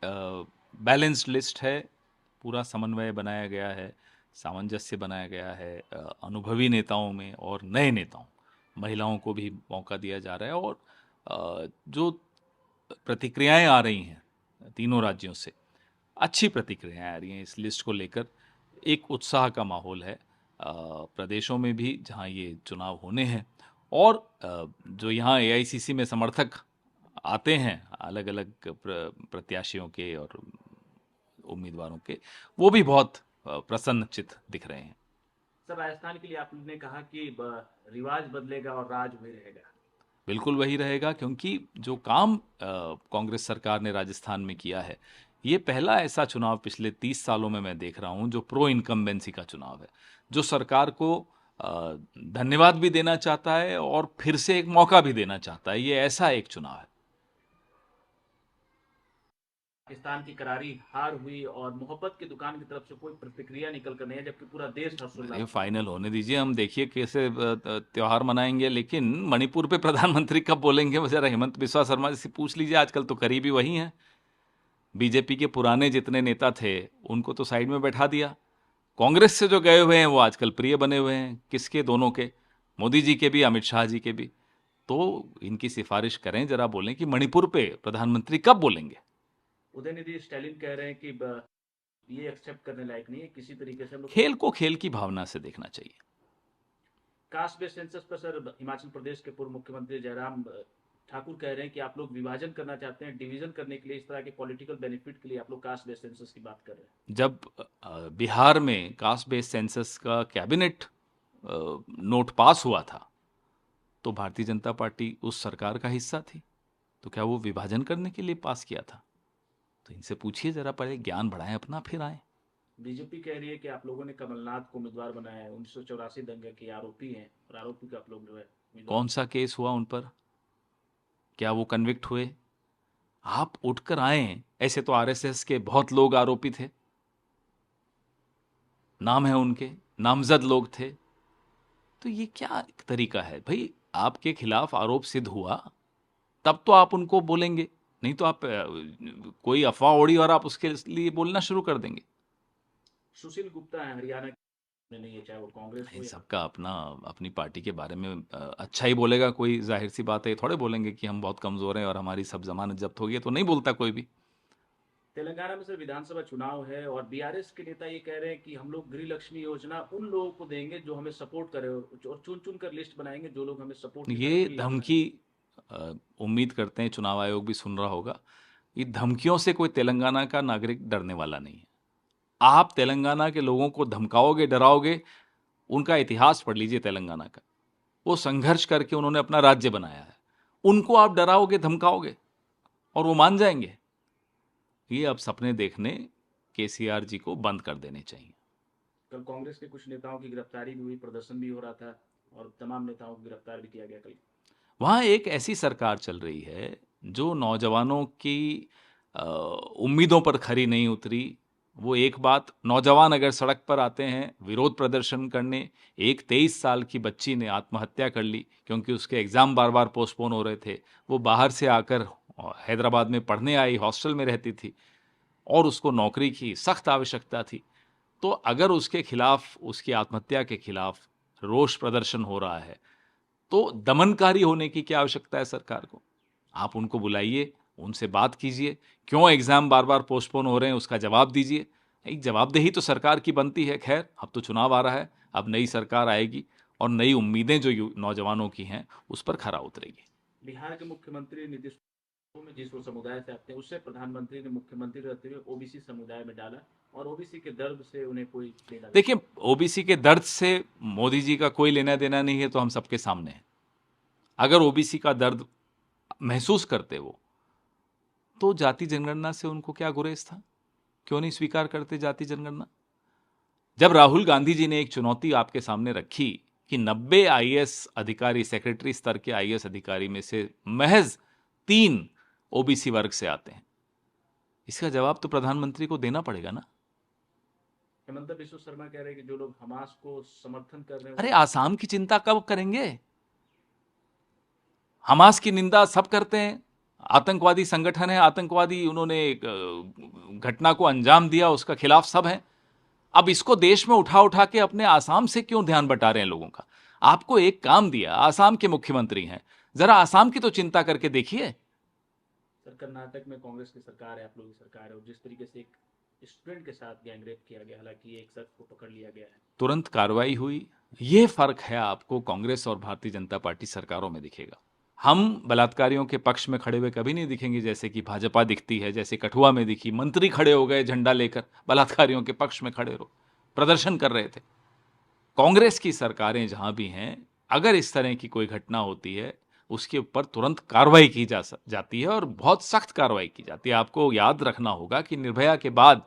Balanced list है, पूरा समन्वय बनाया गया है, सामंजस्य बनाया गया है, अनुभवी नेताओं में और नए नेताओं, महिलाओं को भी मौका दिया जा रहा है। और जो प्रतिक्रियाएं आ रही हैं तीनों राज्यों से, अच्छी प्रतिक्रियाएं आ रही हैं इस लिस्ट को लेकर। एक उत्साह का माहौल है प्रदेशों में भी जहां ये चुनाव होने हैं। और जो यहाँ एआईसीसी में समर्थक आते हैं अलग अलग प्रत्याशियों के और उम्मीदवारों के, वो भी बहुत प्रसन्नचित्त दिख रहे हैं। सर, राजस्थान के लिए आपने कहा कि रिवाज बदलेगा और राज वही रहेगा। बिल्कुल वही रहेगा, क्योंकि जो काम कांग्रेस सरकार ने राजस्थान में किया है, ये पहला ऐसा चुनाव पिछले 30 सालों में मैं देख रहा हूं जो प्रो इनकम्बेंसी का चुनाव है, जो सरकार को धन्यवाद भी देना चाहता है और फिर से एक मौका भी देना चाहता है। ये ऐसा एक चुनाव है। पाकिस्तान की करारी हार हुई और मोहब्बत की दुकान की तरफ से कोई प्रतिक्रिया निकल कर नहीं है, जबकि पूरा देश अरे हर्षोल्लास मना रहा फाइनल होने दीजिए, हम देखिए कैसे त्योहार मनाएंगे। लेकिन मणिपुर पे प्रधानमंत्री कब बोलेंगे, वो जरा हेमंत बिस्वा शर्मा जी से पूछ लीजिए, आजकल तो करीबी वही हैं। बीजेपी के पुराने जितने नेता थे उनको तो साइड में बैठा दिया, कांग्रेस से जो गए हुए हैं वो आजकल प्रिय बने हुए हैं। किसके? दोनों के, मोदी जी के भी, अमित शाह जी के भी। तो इनकी सिफारिश करें, जरा बोलें कि मणिपुर पे प्रधानमंत्री कब बोलेंगे। है। उदयनिधि स्टालिन कह रहे हैं कि ये एक्सेप्ट करने लायक नहीं है, किसी तरीके से हम लोग खेल को खेल की भावना से देखना चाहिए। कास्ट बेस्ड सेंसस पर सर हिमाचल प्रदेश के पूर्व मुख्यमंत्री जयराम ठाकुर कह रहे हैं कि आप लोग विभाजन करना चाहते हैं, डिवीजन करने के लिए, इस तरह के पॉलिटिकल बेनिफिट के लिए आप लोग कास्ट बेस्ड सेंसस की बात कर रहे हैं। जब बिहार में कास्ट बेस्ड सेंसस का कैबिनेट नोट पास हुआ था, तो भारतीय जनता पार्टी उस सरकार का हिस्सा थी। तो क्या वो विभाजन करने के लिए पास किया था? तो इनसे पूछिए जरा, पहले ज्ञान बढ़ाएं अपना, फिर आए। बीजेपी कह रही है कि आप लोगों ने कमलनाथ को उम्मीदवार बनाया है, 1984 दंगे के आरोपी हैं और आरोपी को आप लोग जो है उम्मीदवार कौन सा बनाया। केस हुआ उन पर? क्या वो कन्विक्ट हुए? आप उठकर आए। ऐसे तो आरएसएस के बहुत लोग आरोपी थे, नाम है उनके, नामजद लोग थे। तो ये क्या तरीका है भाई? आपके खिलाफ आरोप सिद्ध हुआ तब तो आप उनको बोलेंगे, नहीं तो आप कोई अफवाह ओढ़ी और आप उसके लिए बोलना शुरू कर देंगे। सुशील गुप्ता है हरियाणा में, नहीं है, चाहे वो कांग्रेस भाई हो या सबका अपना, अपनी पार्टी के बारे में अच्छा ही बोलेगा कोई, जाहिर सी बात है। थोड़े बोलेंगे कि हम बहुत कमजोर हैं और हमारी सब जमानत जब्त हो गई है, तो नहीं बोलता कोई भी। तेलंगाना में सर विधानसभा चुनाव है और बीआरएस के नेता ये कह रहे हैं कि हम लोग गृह लक्ष्मी योजना उन लोगों को देंगे जो हमें सपोर्ट करे, और चुन चुन कर लिस्ट बनाएंगे जो लोग हमें सपोर्ट नहीं करे, ये उन्हें लाभ धमकी, मिलेगा। उम्मीद करते हैं चुनाव आयोग भी सुन रहा होगा। ये धमकियों से कोई तेलंगाना का नागरिक डरने वाला नहीं है। आप तेलंगाना के लोगों को धमकाओगे, डराओगे। उनका इतिहास पढ़ लीजिए तेलंगाना का, वो संघर्ष करके उन्होंने अपना राज्य बनाया है। उनको आप डराओगे, धमकाओगे और वो मान जाएंगे? ये अब सपने देखने केसीआर जी को बंद कर देने चाहिए। कल कांग्रेस के कुछ नेताओं की गिरफ्तारी भी हुई, प्रदर्शन भी हो रहा था और तमाम नेताओं को गिरफ्तार भी किया गया कल। वहां एक ऐसी सरकार चल रही है जो नौजवानों की उम्मीदों पर खरी नहीं उतरी। वो एक बात, नौजवान अगर सड़क पर आते हैं विरोध प्रदर्शन करने, एक 23 साल की बच्ची ने आत्महत्या कर ली क्योंकि उसके एग्ज़ाम बार बार पोस्टपोन हो रहे थे। वो बाहर से आकर हैदराबाद में पढ़ने आई, हॉस्टल में रहती थी और उसको नौकरी की सख्त आवश्यकता थी। तो अगर उसके खिलाफ, उसकी आत्महत्या के खिलाफ रोष प्रदर्शन हो रहा है, तो दमनकारी होने की क्या आवश्यकता है सरकार को? आप उनको बुलाइए, उनसे बात कीजिए, क्यों एग्जाम बार बार पोस्टपोन हो रहे हैं उसका जवाब दीजिए। एक जवाबदेही तो सरकार की बनती है। खैर, अब तो चुनाव आ रहा है, अब नई सरकार आएगी और नई उम्मीदें जो नौजवानों की हैं उस पर खरा उतरेगी। बिहार के मुख्यमंत्री नीतीश में जिस वो समुदाय से आते हैं, उससे प्रधानमंत्री ने मुख्यमंत्री रहते हुए ओबीसी समुदाय में डाला और ओबीसी के दर्द से उन्हें कोई लेना देना। देखिए, ओबीसी के दर्द से मोदी जी का कोई लेना देना नहीं है, तो हम सबके सामने है। अगर ओबीसी का दर्द महसूस करते वो, तो जाति जनगणना से उनको क्या गुरेज था? क्यों नहीं स्वीकार करते जाति जनगणना? जब राहुल गांधी जी ने एक चुनौती आपके सामने रखी कि 90 आईएएस अधिकारी, सेक्रेटरी स्तर के आईएएस अधिकारी में से महज 3 ओबीसी वर्ग से आते हैं, इसका जवाब तो प्रधानमंत्री को देना पड़ेगा ना। हेमंत बिस्व शर्मा कह रहे हैं कि जो लोग हमास को समर्थन कर रहे हैं अरे वो आसाम की चिंता कब करेंगे? हमास की निंदा सब करते हैं, आतंकवादी संगठन है, आतंकवादी उन्होंने घटना को अंजाम दिया, उसका खिलाफ सब है। अब इसको देश में उठा उठा के अपने आसाम से क्यों ध्यान बटा रहे हैं लोगों का? आपको एक काम दिया, आसाम के मुख्यमंत्री हैं, जरा आसाम की तो चिंता करके देखिए। सर, कर्नाटक में कांग्रेस की सरकार है, आप लोगों की सरकार है, और जिस तरीके से एक स्टूडेंट के साथ गैंगरेप किया गया, हालांकि एक शख्स को पकड़ लिया गया है, तुरंत कार्रवाई हुई। ये फर्क है, आपको कांग्रेस और भारतीय जनता पार्टी सरकारों में दिखेगा। हम बलात्कारियों के पक्ष में खड़े हुए कभी नहीं दिखेंगे, जैसे कि भाजपा दिखती है, जैसे कठुआ में दिखी। मंत्री खड़े हो गए झंडा लेकर, बलात्कारियों के पक्ष में खड़े रहो, प्रदर्शन कर रहे थे। कांग्रेस की सरकारें जहां भी हैं, अगर इस तरह की कोई घटना होती है, उसके ऊपर तुरंत कार्रवाई की जाती है और बहुत सख्त कार्रवाई की जाती है। आपको याद रखना होगा कि निर्भया के बाद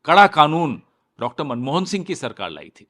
कड़ा कानून डॉक्टर मनमोहन सिंह की सरकार लाई थी।